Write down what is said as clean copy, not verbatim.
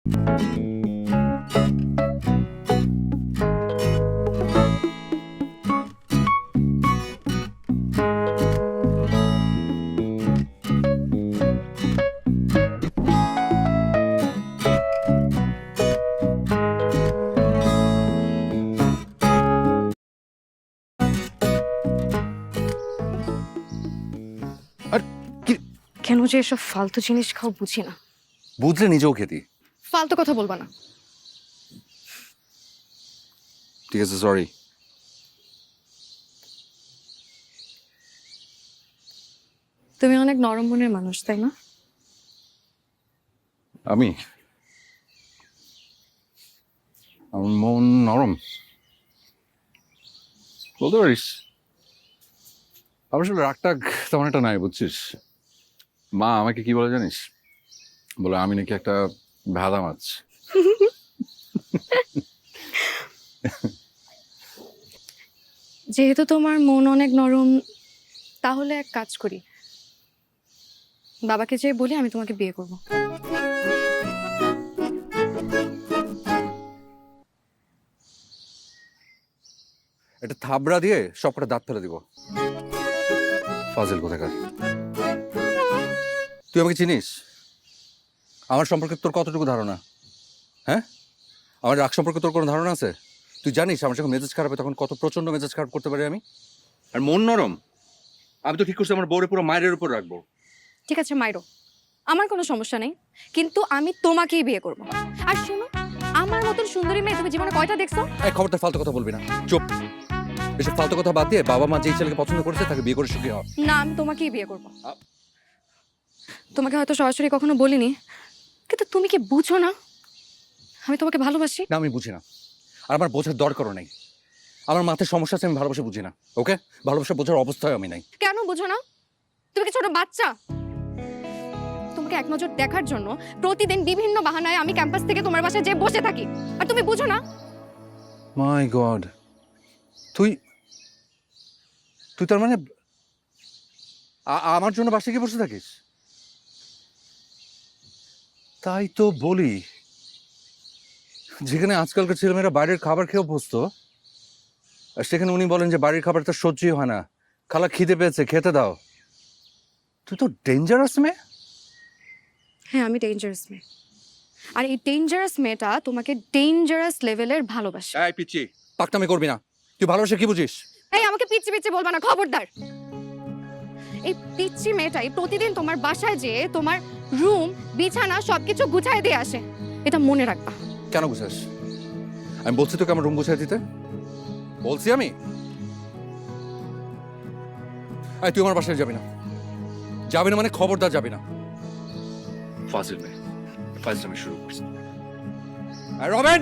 কেন যে এসব ফালতু জিনিস খাও বুঝি না। বুঝলে নিজেও খেতি। ফালতু কথা বলবা না। ঠিক আছে, সরি। তুমি অনেক নরম মনের মানুষ, তাই না? আমি আমার মন নরম বলতে পারিস। আমার আসলে রাগটাগ তেমন একটা নাই, বুঝছিস। মা আমাকে কি বলে জানিস? বলে আমি নাকি একটা ভেদা মাছ। যেহেতু তোমার মন অনেক নরম, তাহলে এক কাজ করি, বাবাকে যেয়ে বলি আমি তোমাকে বিয়ে করব। একটা থাবড়া দিয়ে সবকটা দাঁত ফেলে দিব। ফাজিল কোথাকার। তুই আমাকে চিনিস? আমার সম্পর্কে তোর কতটুকু ধারণা? হ্যাঁ, আমার রাগ সম্পর্কে তোর কোনো ধারণা আছে? তুই জানিস আমার যখন মেজাজ খারাপ হয় তখন কত প্রচন্ড মেজাজ খারাপ করতে পারি আমি। আর মন নরম, আমি তো ঠিক করছি আমার বউরে পুরো মায়ের উপর রাখবো। ঠিক আছে মাইরো, আমার কোনো সমস্যা নেই, কিন্তু আমি তোমাকেই বিয়ে করব। আর শোনো, আমার মতন সুন্দরী মেয়ে তুমি জীবনে কয়টা দেখছো? এই খবরদার ফালতু কথা বলবি না, চুপ। এসব ফালতু কথা বাদ দিয়ে বাবা মা যেই ছেলেকে পছন্দ করেছে তাকে বিয়ে করে সুখী হ। না, আমি তোমাকেই বিয়ে করব। তোমাকে হয়তো সরাসরি কখনো বলিনি, কিন্তু তুমি কি বুঝো না আমি তোমাকে ভালোবাসি? না, আমি বুঝি না, আর আমার বোঝার দরকারও নেই। আমার মাথায় সমস্যা আছে, আমি ভালোবাসা বুঝি না। ওকে, ভালোবাসা বোঝার অবস্থায় আমি নাই। কেন বুঝো না? তুমি কি ছোট বাচ্চা? তোমাকে এক নজর দেখার জন্য প্রতিদিন বিভিন্ন বাহানায় আমি ক্যাম্পাস থেকে তোমার বাসায় যেয়ে বসে থাকি, আর তুমি বুঝো না? মাই গড, তুই তুই তার মানে আমার জন্য বাসায় গিয়ে বসে থাকিস? তাই তো বলি, যেখানে আজকালকার ছেলেমেয়েরা বাইরের খাবার খেয়ে অভ্যস্ত, আর সেখানে উনি বলেন যে বাড়ির খাবার তো সহ্যই হয় না, খালা খিদে পেয়েছে খেতে দাও। তুই তো ডেঞ্জারাস মেয়ে। হ্যাঁ, আমি ডেঞ্জারাস মেয়ে, আর এই ডেঞ্জারাস মেয়েটা তোমাকে ডেঞ্জারাস লেভেলের ভালোবাসে। এই পিচ্চি, পাকনামি করবি না। তুই ভালোবাসা কি বুঝিস? এই আমাকে পিচ্ছি পিচ্ছি বলবা না, খবরদার। এই পিচ্ছি মেয়েটাই প্রতিদিন তোমার বাসায় যেয়ে তোমার রুম বিছানা সবকিছু গুছায় দিয়ে আসে, এটা মনে রাখবা। কেন গুছাস? আমি বলছি তোকে আমার রুম গুছাই দিতে, বলছি আমি। এই তুই আমার বাসায় যাবি না, যাবি না মানে খবরদার যাবি না। ফাজিল মেয়ে, ফাজিল আমি শুরু করছি। রবেন!